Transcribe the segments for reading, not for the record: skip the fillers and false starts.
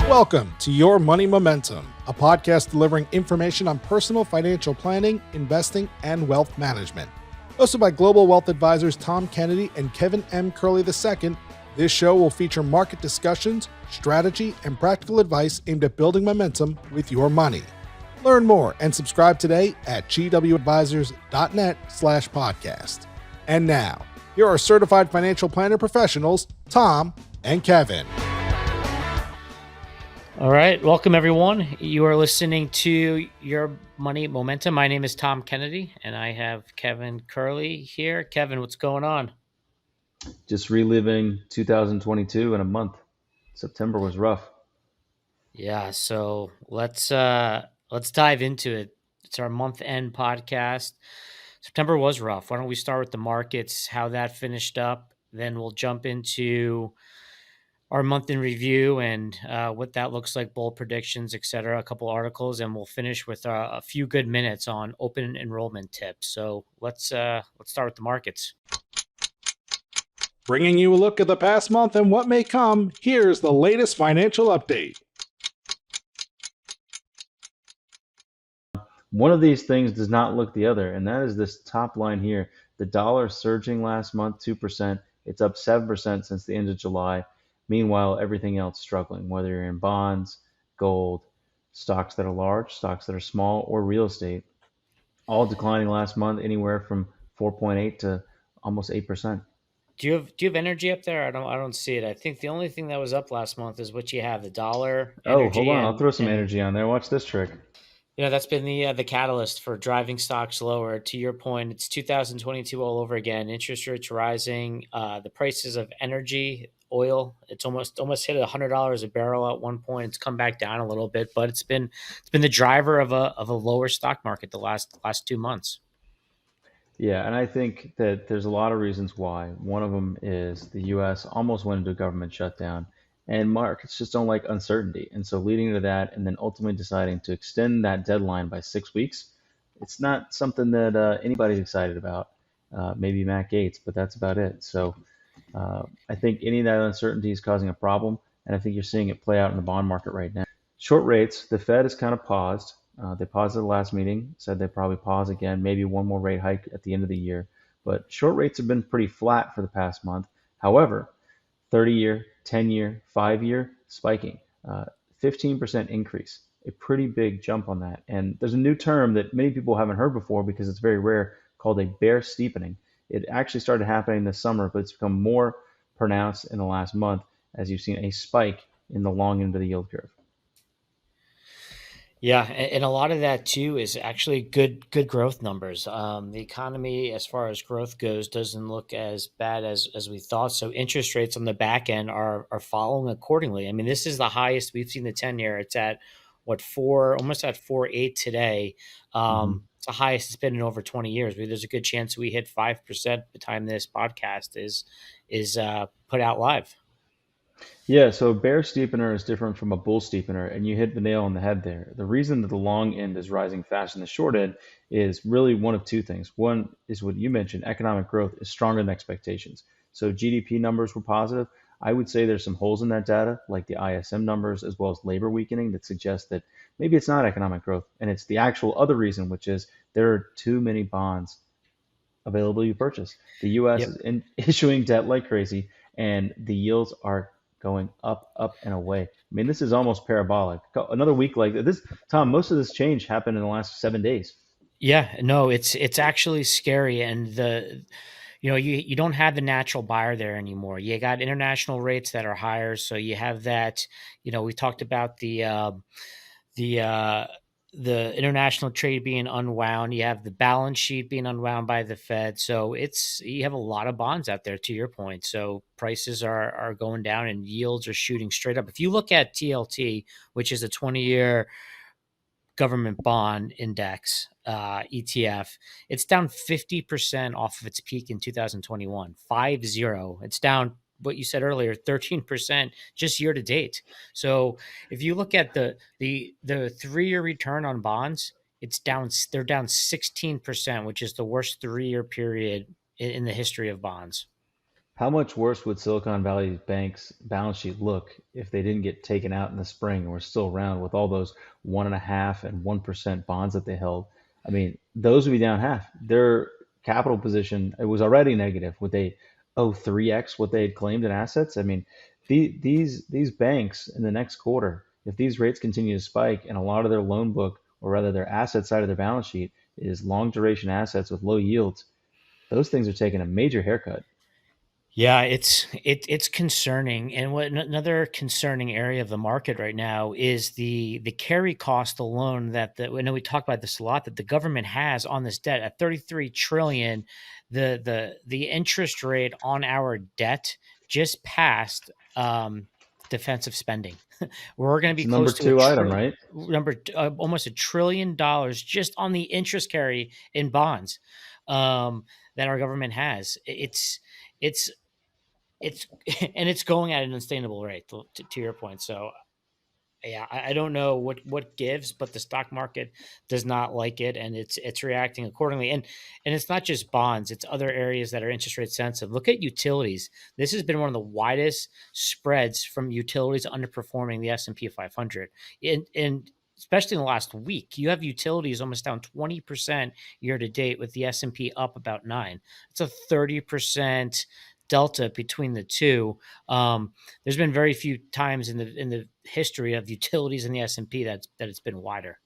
Welcome to Your Money Momentum, a podcast delivering information on personal financial planning, investing, and wealth management. Hosted by global wealth advisors Tom Kennedy and Kevin M. Curley II, this show will feature market discussions, strategy, and practical advice aimed at building momentum with your money. Learn more and subscribe today at gwadvisors.net/podcast. And now, here are certified financial planner professionals, Tom and Kevin. All right. Welcome, everyone. You are listening to Your Money Momentum. My name is Tom Kennedy, and I have Kevin Curley here. Kevin, what's going on? Just reliving 2022 in a month. September was rough. Yeah, so let's dive into it. It's our month-end podcast. September was rough. Why don't we start with the markets, how that finished up, then we'll jump into our month in review and what that looks like, bold predictions, etc. A couple articles, and we'll finish with a few good minutes on open enrollment tips. So let's start with the markets. Bringing you a look at the past month and what may come, here's the latest financial update. One of these things does not look the other, and that is this top line here. The dollar surging last month, 2%. It's up 7% since the end of July. Meanwhile, everything else struggling, whether you're in bonds, gold, stocks that are large, stocks that are small, or real estate, all declining last month, anywhere from 4.8 to almost 8%. Do you have energy up there? I don't see it. I think the only thing that was up last month is what you have, the dollar. Oh, hold on, I'll throw some energy on there. Watch this trick. You know, that's been the catalyst for driving stocks lower. To your point, it's 2022 all over again. Interest rates rising. The prices of energy, oil, it's almost hit $100 a barrel at one point. It's come back down a little bit, but it's been the driver of a lower stock market the last 2 months. Yeah, and I think that there's a lot of reasons why. One of them is the U.S. almost went into a government shutdown, and markets just don't like uncertainty. And so leading to that, and then ultimately deciding to extend that deadline by 6 weeks, it's not something that anybody's excited about. Maybe Matt Gaetz, but that's about it. So I think any of that uncertainty is causing a problem, and I think you're seeing it play out in the bond market right now. Short rates, the Fed has kind of paused. They paused at the last meeting, said they'd probably pause again, maybe one more rate hike at the end of the year. But short rates have been pretty flat for the past month. However, 30-year, 10-year, 5-year spiking, 15% increase, a pretty big jump on that. And there's a new term that many people haven't heard before because it's very rare, called a bear steepening. It actually started happening this summer, but it's become more pronounced in the last month as you've seen a spike in the long end of the yield curve. Yeah, and a lot of that too is actually good growth numbers. The economy, as far as growth goes, doesn't look as bad as we thought. So interest rates on the back end are following accordingly. I mean, this is the highest we've seen the 10-year. It's at almost at 4.8 today. It's the highest it's been in over 20 years. There's a good chance we hit 5% by the time this podcast is put out live. Yeah, so a bear steepener is different from a bull steepener, and you hit the nail on the head there. The reason that the long end is rising faster than the short end is really one of two things. One is what you mentioned, economic growth is stronger than expectations. So GDP numbers were positive. I would say there's some holes in that data, like the ISM numbers, as well as labor weakening, that suggest that maybe it's not economic growth, and it's the actual other reason, which is there are too many bonds available to purchase. The U.S. is issuing debt like crazy, and the yields are going up, and away. I mean, this is almost parabolic. Another week like this, Tom, most of this change happened in the last 7 days. Yeah, no, it's actually scary. And you don't have the natural buyer there anymore. You got international rates that are higher. So you have that, we talked about the international trade being unwound. You have the balance sheet being unwound by the Fed. So you have a lot of bonds out there, to your point. So prices are going down and yields are shooting straight up. If you look at TLT, which is a 20-year government bond index, ETF, it's down 50% off of its peak in 2021, 50. It's down, what you said earlier, 13% just year to date. So if you look at the 3-year return on bonds, they're down 16%, which is the worst 3-year period in the history of bonds. How much worse would Silicon Valley Bank's balance sheet look if they didn't get taken out in the spring and were still around with all those 1.5% and 1% bonds that they held? I mean, those would be down half. Their capital position, it was already negative. Would they owe 3x what they had claimed in assets? I mean, these banks in the next quarter, if these rates continue to spike and a lot of their loan book, or rather their asset side of their balance sheet, is long duration assets with low yields, those things are taking a major haircut. Yeah, it's concerning, and what another concerning area of the market right now is the carry cost alone that I know we talk about this a lot, that the government has on this debt at 33 trillion. The interest rate on our debt just passed defensive spending. We're going to It's be the number close to a two item, right? almost $1 trillion just on the interest carry in bonds that our government has. It's it's and it's going at an unsustainable rate to your point. So yeah, I don't know what gives, but the stock market does not like it, and it's reacting accordingly. And it's not just bonds; it's other areas that are interest rate sensitive. Look at utilities. This has been one of the widest spreads from utilities underperforming the S&P 500, and especially in the last week, you have utilities almost down 20% year to date, with the S&P up about 9. It's a 30% delta between the two. There's been very few times in the history of utilities in the S&P that it's been wider.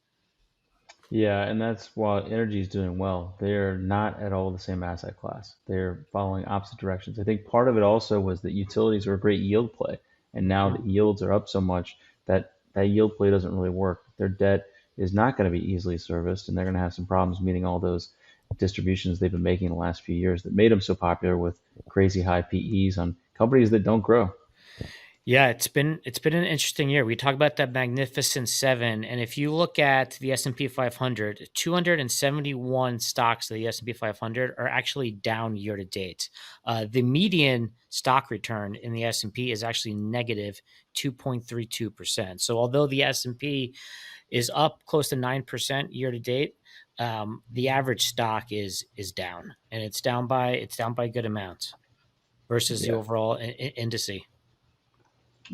Yeah, and that's why energy is doing well. They're not at all the same asset class. They're following opposite directions. I think part of it also was that utilities are a great yield play, and now Mhm. the yields are up so much that that yield play doesn't really work. Their debt is not going to be easily serviced, and they're going to have some problems meeting all those distributions they've been making the last few years that made them so popular with crazy high PEs on companies that don't grow. Yeah, it's been an interesting year. We talk about that Magnificent Seven, and if you look at the S&P 500, 271 stocks of the S&P 500 are actually down year to date. The median stock return in the S&P is actually negative 2.32%. So although the S&P is up close to 9% year to date, the average stock is down, and it's down by a good amount versus the Yeah. overall indice.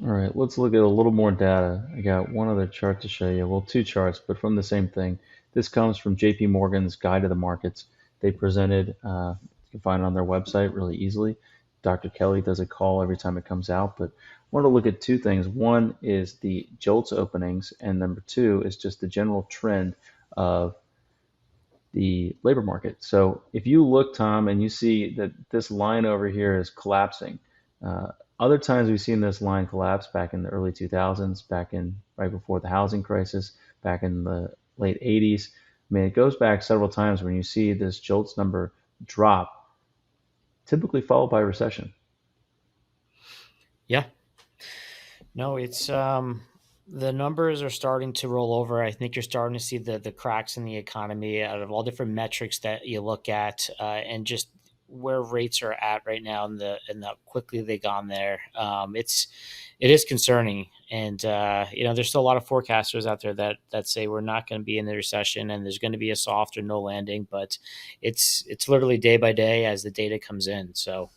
All right, let's look at a little more data. I got one other chart to show you. Well, two charts, but from the same thing. This comes from JP Morgan's Guide to the Markets. They presented, you can find it on their website really easily. Dr. Kelly does a call every time it comes out, but I want to look at two things. One is the JOLTS openings, and number two is just the general trend of the labor market. So if you look, Tom, and you see that this line over here is collapsing, uh, other times we've seen this line collapse back in the early 2000s, back in right before the housing crisis, back in the late 80s. I mean, it goes back several times when you see this JOLTS number drop, typically followed by a recession. Yeah. No, it's the numbers are starting to roll over. I think you're starting to see the cracks in the economy out of all different metrics that you look at, and just where rates are at right now and how quickly they gone there. It is concerning, and there's still a lot of forecasters out there that say we're not going to be in the recession and there's going to be a soft or no landing, but it's literally day by day as the data comes in. So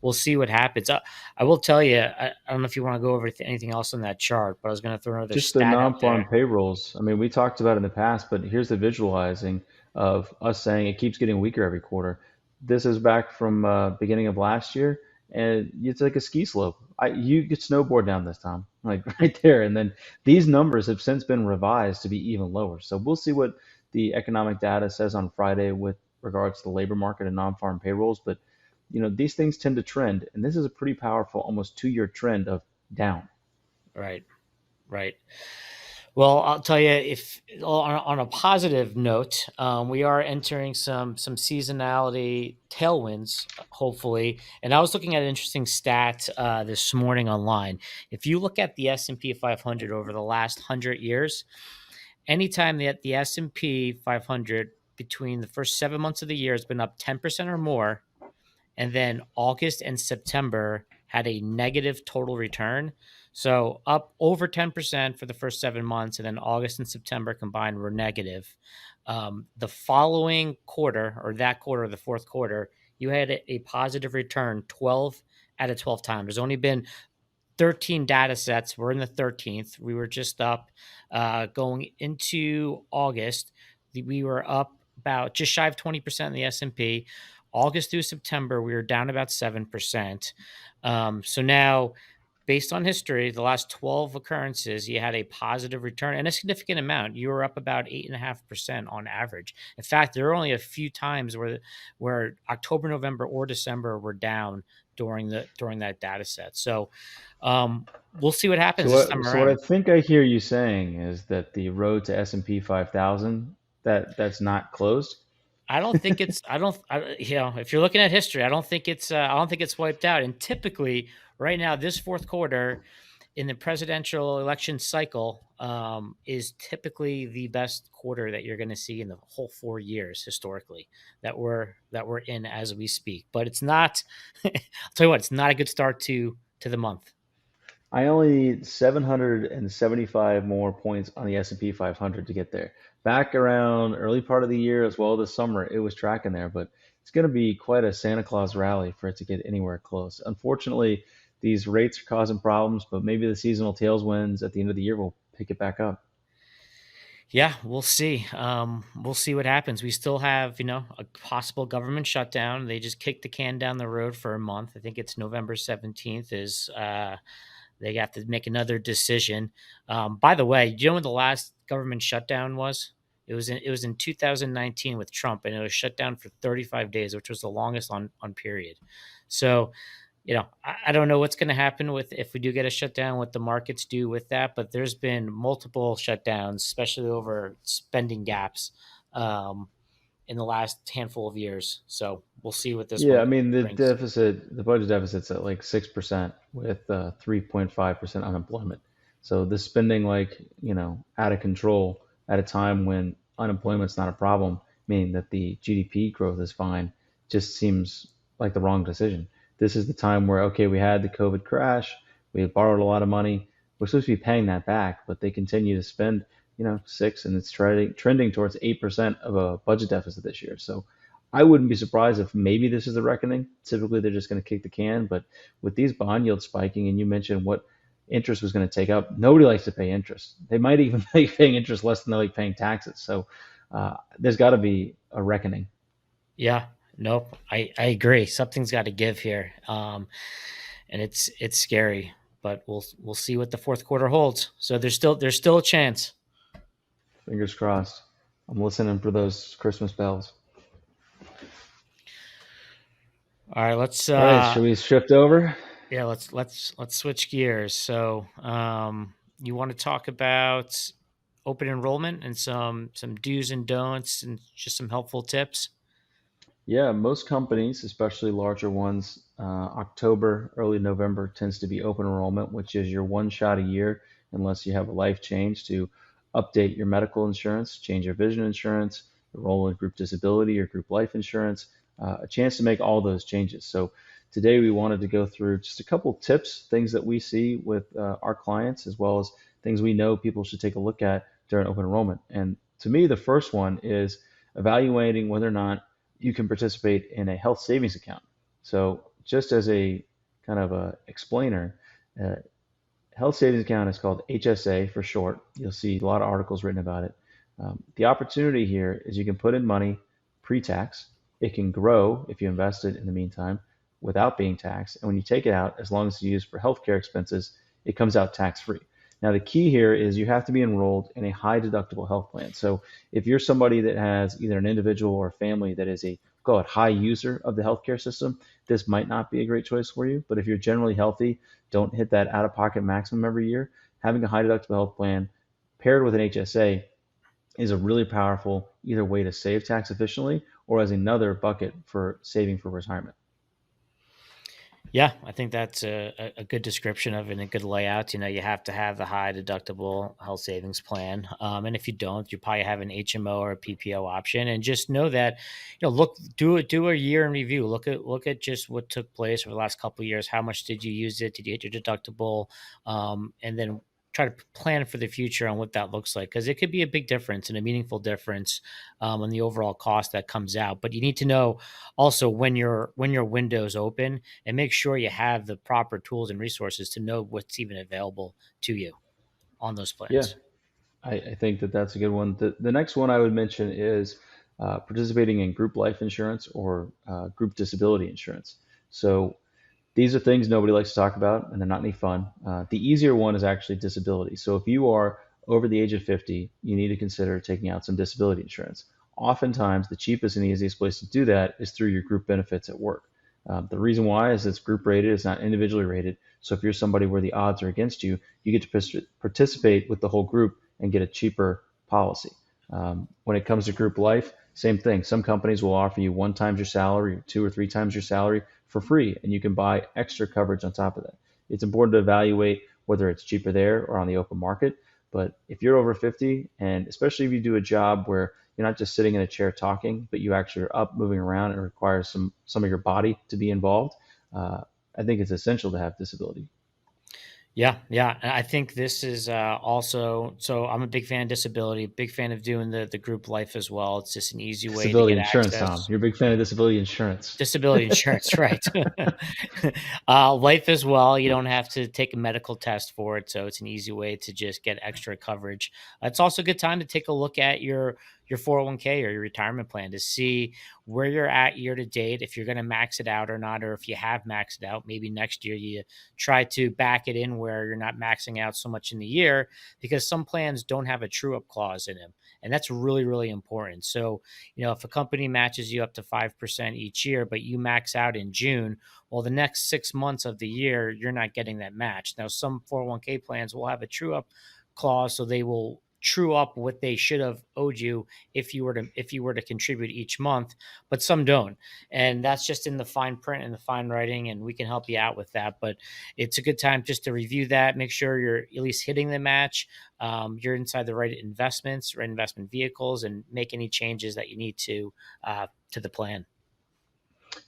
we'll see what happens. I will tell you, I don't know if you want to go over anything else on that chart, but I was going to throw another Just the stat out non-farm there. payrolls. I mean, we talked about it in the past, but here's the visualizing of us saying it keeps getting weaker every quarter. This is back from beginning of last year, and it's like a ski slope. You could snowboard down this, Tom, like right there. And then these numbers have since been revised to be even lower. So we'll see what the economic data says on Friday with regards to the labor market and non-farm payrolls. But these things tend to trend, and this is a pretty powerful, almost 2-year trend of down. Right, right. Well, I'll tell you, if on a positive note, we are entering some seasonality tailwinds, hopefully. And I was looking at an interesting stat this morning online. If you look at the S&P 500 over the last 100 years, anytime that the S&P 500 between the first 7 months of the year has been up 10% or more, and then August and September had a negative total return. So up over 10% for the first 7 months, and then August and September combined were negative. The following quarter, or that quarter, the fourth quarter, you had a positive return 12 out of 12 times. There's only been 13 data sets. We're in the 13th. We were just up going into August. We were up about just shy of 20% in the S&P. August through September, we were down about 7%. So now, based on history, the last 12 occurrences, you had a positive return and a significant amount. You were up about 8.5% on average. In fact, there are only a few times where October, November, or December were down during that data set. So we'll see what happens this time What I around. think I hear you saying is that the road to S&P 5,000, that's not closed. I don't think it's. I don't. If you're looking at history, I don't think it's. I don't think it's wiped out. And typically, right now, this fourth quarter in the presidential election cycle is typically the best quarter that you're going to see in the whole 4 years historically that we're in as we speak. But it's not. I'll tell you what, it's not a good start to the month. I only need 775 more points on the S&P 500 to get there. Back around early part of the year as well this summer, it was tracking there, but it's going to be quite a Santa Claus rally for it to get anywhere close. Unfortunately, these rates are causing problems, but maybe the seasonal tailwinds at the end of the year will pick it back up. Yeah, we'll see. We'll see what happens. We still have, a possible government shutdown. They just kicked the can down the road for a month. I think it's November 17th is they have to make another decision. By the way, do you know when the last government shutdown was? It was in 2019 with Trump, and it was shut down for 35 days, which was the longest on period. So, I don't know what's going to happen with if we do get a shutdown, what the markets do with that. But there's been multiple shutdowns, especially over spending gaps, in the last handful of years. So we'll see what this Yeah, I one mean brings. the budget deficit's at like 6% with 3.5% unemployment. So the spending out of control at a time when unemployment's not a problem, meaning that the GDP growth is fine, just seems like the wrong decision. This is the time where okay, we had the COVID crash, we had borrowed a lot of money, we're supposed to be paying that back, but they continue to spend, six, and it's trending towards 8% of a budget deficit this year. So I wouldn't be surprised if maybe this is the reckoning. Typically, they're just going to kick the can, but with these bond yields spiking, and you mentioned what interest was going to take up, nobody likes to pay interest. They might even like paying interest less than they like paying taxes. So there's got to be a reckoning. Yeah, nope. I agree. Something's got to give here. And it's scary, but we'll see what the fourth quarter holds. So there's still a chance. Fingers crossed. I'm listening for those Christmas bells. All right, let's All right, should we shift over? yeah, let's switch gears. So, you want to talk about open enrollment and some do's and don'ts and just some helpful tips? Yeah, most companies, especially larger ones, October, early November tends to be open enrollment, which is your one shot a year, unless you have a life change, to update your medical insurance, change your vision insurance, enroll in group disability or group life insurance, a chance to make all those changes. So today we wanted to go through just a couple tips, things that we see with our clients, as well as things we know people should take a look at during open enrollment. And to me, the first one is evaluating whether or not you can participate in a health savings account. So just as a kind of a explainer, uh, health savings account is called HSA for short. You'll see a lot of articles written about it. The opportunity here is you can put in money pre-tax. It can grow if you invest it in the meantime without being taxed. And when you take it out, as long as it's used for healthcare expenses, it comes out tax-free. Now, the key here is you have to be enrolled in a high deductible health plan. So if you're somebody that has either an individual or a family that is a, call it, high user of the healthcare system, this might not be a great choice for you. But if you're generally healthy, don't hit that out-of-pocket maximum every year, having a high deductible health plan paired with an HSA is a really powerful either way to save tax efficiently or as another bucket for saving for retirement. Yeah, I think that's a good description of it and a good layout. You have to have the high deductible health savings plan. And if you don't, you probably have an HMO or a PPO option. And just know that, do a year in review. Look at just what took place over the last couple of years. How much did you use it? Did you hit your deductible? And then try to plan for the future on what that looks like, because it could be a big difference and a meaningful difference on the overall cost that comes out. But you need to know also when your window's open, and make sure you have the proper tools and resources to know what's even available to you on those Yeah, plans. I think that that's a good one. The next one I would mention is participating in group life insurance or group disability insurance. So these are things nobody likes to talk about, and they're not any fun. The easier one is actually disability. So if you are over the age of 50, you need to consider taking out some disability insurance. Oftentimes, the cheapest and easiest place to do that is through your group benefits at work. The reason why is it's group rated, it's not individually rated. So if you're somebody where the odds are against you, you get to participate with the whole group and get a cheaper policy. When it comes to group life, same thing. Some companies will offer you 1 times your salary or 2 or 3 times your salary for free, and you can buy extra coverage on top of that. It's important to evaluate whether it's cheaper there or on the open market. But if you're over 50, and especially if you do a job where you're not just sitting in a chair talking, but you actually are up, moving around, and it requires some of your body to be involved, I think it's essential to have disability. Yeah, yeah. And I think this is also, so I'm a big fan of disability, big fan of doing the group life as well. It's just an easy way to Disability get insurance, Tom. access. You're a big fan of disability insurance. Disability insurance, right? Life as well. You don't have to take a medical test for it, so it's an easy way to just get extra coverage. It's also a good time to take a look at your 401k or your retirement plan to see where you're at year to date, if you're going to max it out or not, or if you have maxed it out. Maybe next year you try to back it in where you're not maxing out so much in the year, because some plans don't have a true up clause in them, and that's really really important. So if a company matches you up to 5% each year, but you max out in June, well, the next 6 months of the year, you're not getting that match. Now, some 401k plans will have a true up clause, so they will true up what they should have owed you if you were to contribute each month, but some don't. And that's just in the fine print and the fine writing, and we can help you out with that. But it's a good time just to review that, make sure you're at least hitting the match, you're inside the right investments, right investment vehicles, and make any changes that you need to the plan.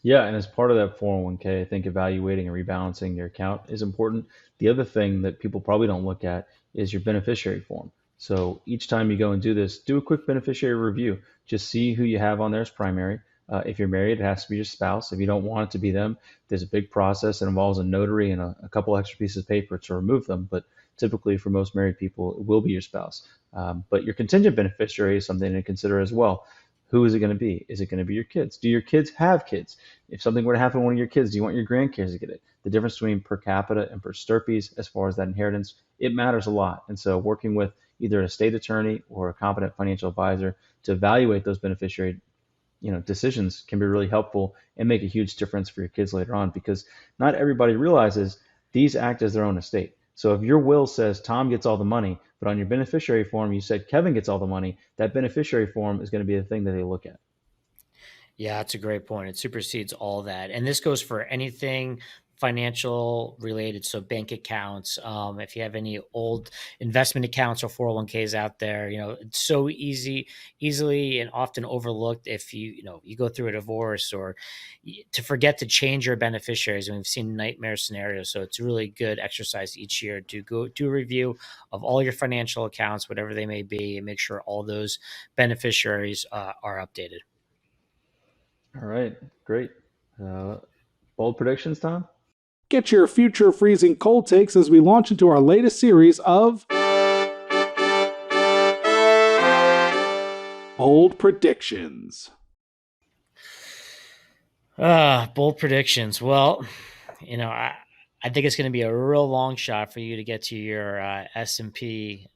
Yeah, and as part of that 401k, I think evaluating and rebalancing your account is important. The other thing that people probably don't look at is your beneficiary form. So each time you go and do this, do a quick beneficiary review. Just see who you have on there as primary. If you're married, it has to be your spouse. If you don't want it to be them, there's a big process that involves a notary and a couple extra pieces of paper to remove them. But typically, for most married people, it will be your spouse. But your contingent beneficiary is something to consider as well. Who is it going to be? Is it going to be your kids? Do your kids have kids? If something were to happen to one of your kids, do you want your grandkids to get it? The difference between per capita and per stirpes as far as that inheritance, it matters a lot. And so working with either a state attorney or a competent financial advisor to evaluate those beneficiary decisions can be really helpful and make a huge difference for your kids later on, because not everybody realizes these act as their own estate. So if your will says Tom gets all the money, but on your beneficiary form you said Kevin gets all the money, that beneficiary form is going to be the thing that they look at. Yeah, that's a great point. It supersedes all that. And this goes for anything financial related. So bank accounts, if you have any old investment accounts or 401ks out there, it's so easily and often overlooked if you go through a divorce or to forget to change your beneficiaries. And we've seen nightmare scenarios. So it's really good exercise each year to go do a review of all your financial accounts, whatever they may be, and make sure all those beneficiaries are updated. All right, great. Uh, Bold predictions, Tom? Get your future freezing cold takes as we launch into our latest series of Bold Predictions. Bold predictions. Well, I think it's going to be a real long shot for you to get to your S&P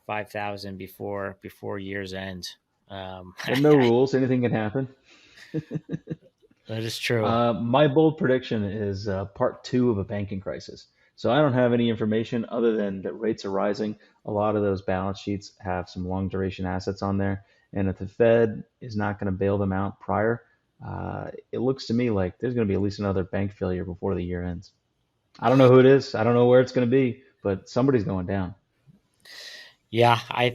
5,000 before year's end. No rules, anything can happen. That is true. My bold prediction is part two of a banking crisis. So I don't have any information other than that rates are rising. A lot of those balance sheets have some long duration assets on there. And if the Fed is not going to bail them out prior, it looks to me like there's going to be at least another bank failure before the year ends. I don't know who it is. I don't know where it's going to be, but somebody's going down. Yeah, I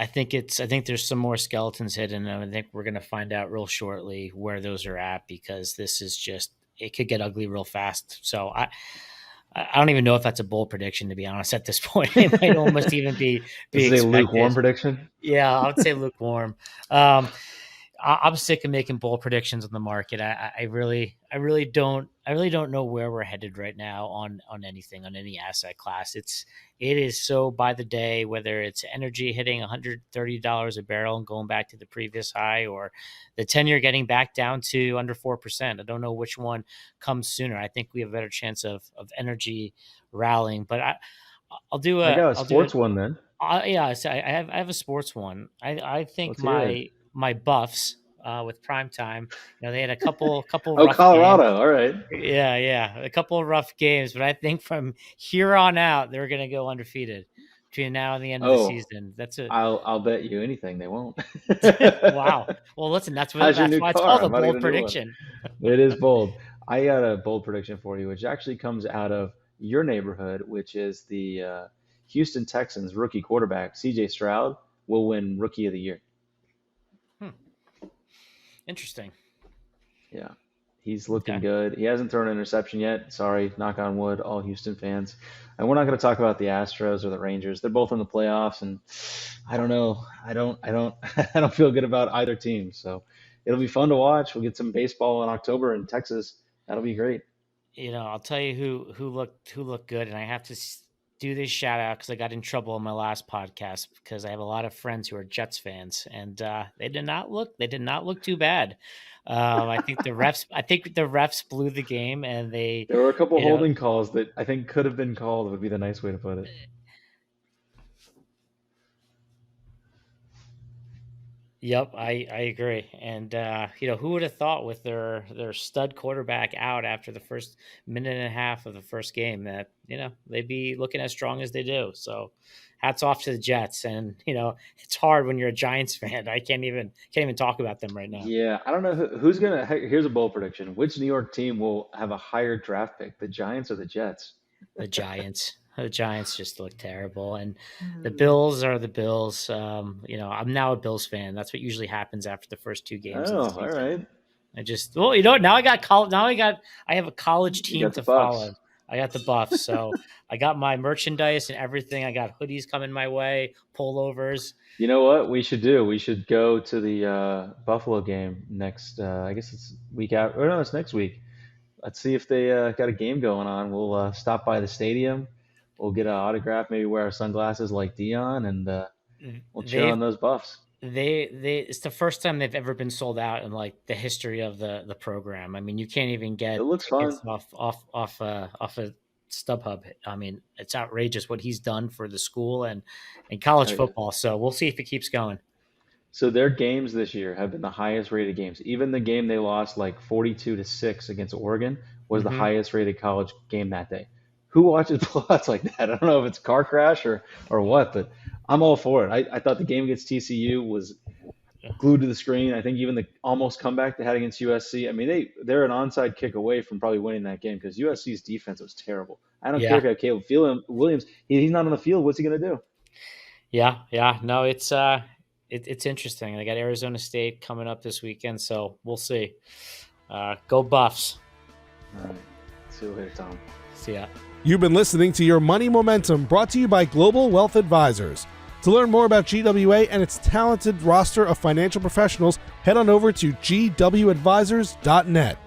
think there's some more skeletons hidden, and I think we're going to find out real shortly where those are at, because this is just, it could get ugly real fast. So I don't even know if that's a bold prediction, to be honest, at this point. It might almost even be This is a lukewarm expected. prediction. Yeah, I would say lukewarm. I'm sick of making bold predictions on the market. I really don't know where we're headed right now on anything, on any asset class. It is so by the day, whether it's energy hitting $130 a barrel and going back to the previous high, or the 10-year getting back down to under 4%. I don't know which one comes sooner. I think we have a better chance of energy rallying, but I'll do I a got a sports one then. yeah, so I have a sports one. I think Let's hear it. my Buffs with prime time. They had a couple Oh, rough games. Colorado. All right. Yeah, a couple of rough games, but I think from here on out they're going to go undefeated between now and the end of the Oh, season. That's it. I'll bet you anything they won't. Wow. Well, listen, that's How's your new why it's car? called I'm a about to get bold a new one. prediction. It is bold. I got a bold prediction for you, which actually comes out of your neighborhood, which is the Houston Texans rookie quarterback, CJ Stroud, will win Rookie of the Year. Hmm. Interesting. Yeah, he's looking Okay. good. He hasn't thrown an interception yet. Sorry, knock on wood, all Houston fans. And we're not going to talk about the Astros or the Rangers. They're both in the playoffs, and I don't know. I don't feel good about either team. So it'll be fun to watch. We'll get some baseball in October in Texas. That'll be great. I'll tell you who looked good, and I have to do this shout out because I got in trouble on my last podcast because I have a lot of friends who are Jets fans, and they did not look too bad. I think the refs blew the game, and they, There were a couple you know, holding calls that I think could have been called, would be the nice way to put it. Yep, I agree. And who would have thought with their stud quarterback out after the first minute and a half of the first game that, they'd be looking as strong as they do. So hats off to the Jets. And, it's hard when you're a Giants fan. I can't even talk about them right now. Yeah, I don't know who's gonna. Here's a bold prediction: which New York team will have a higher draft pick, the Giants or the Jets? The Giants. The Giants just look terrible, and the Bills are the Bills. I'm now a Bills fan. That's what usually happens after the first two games of the Oh, all season. right. Now I got college. I have a college You team got the to Buffs. follow. I got the Buffs, so I got my merchandise and everything. I got hoodies coming my way, pullovers. You know what we should do? We should go to the Buffalo game next. I guess it's week out. Or no, it's next week. Let's see if they got a game going on. We'll stop by the stadium. We'll get an autograph. Maybe wear our sunglasses like Dion, and we'll cheer on They've those Buffs. they it's the first time they've ever been sold out in like the history of the program. I mean, you can't even It get looks tickets fun. off of StubHub. I mean, it's outrageous what he's done for the school and college Oh yeah. football. So we'll see if it keeps going. So their games this year have been the highest rated games. Even the game they lost like 42-6 against Oregon was the Hmm. highest rated college game that day. Who watches blowouts like that? I don't know if it's car crash or what, but I'm all for it. I thought the game against TCU was glued to the screen. I think even the almost comeback they had against USC. I mean, they're an onside kick away from probably winning that game because USC's defense was terrible. I don't care Yeah, if you have Caleb Williams. He's not on the field. What's he going to do? yeah. No, it's interesting. They got Arizona State coming up this weekend, so we'll see. Go Buffs. All right. See you later, Tom. See ya. You've been listening to Your Money Momentum, brought to you by Global Wealth Advisors. To learn more about GWA and its talented roster of financial professionals, head on over to gwadvisors.net.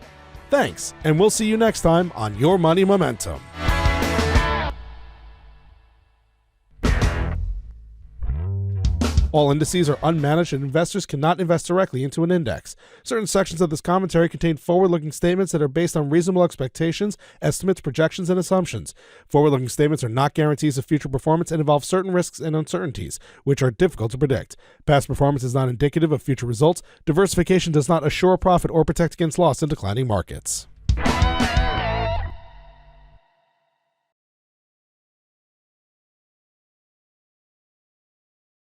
Thanks, and we'll see you next time on Your Money Momentum. All indices are unmanaged and investors cannot invest directly into an index. Certain sections of this commentary contain forward-looking statements that are based on reasonable expectations, estimates, projections, and assumptions. Forward-looking statements are not guarantees of future performance and involve certain risks and uncertainties, which are difficult to predict. Past performance is not indicative of future results. Diversification does not assure profit or protect against loss in declining markets.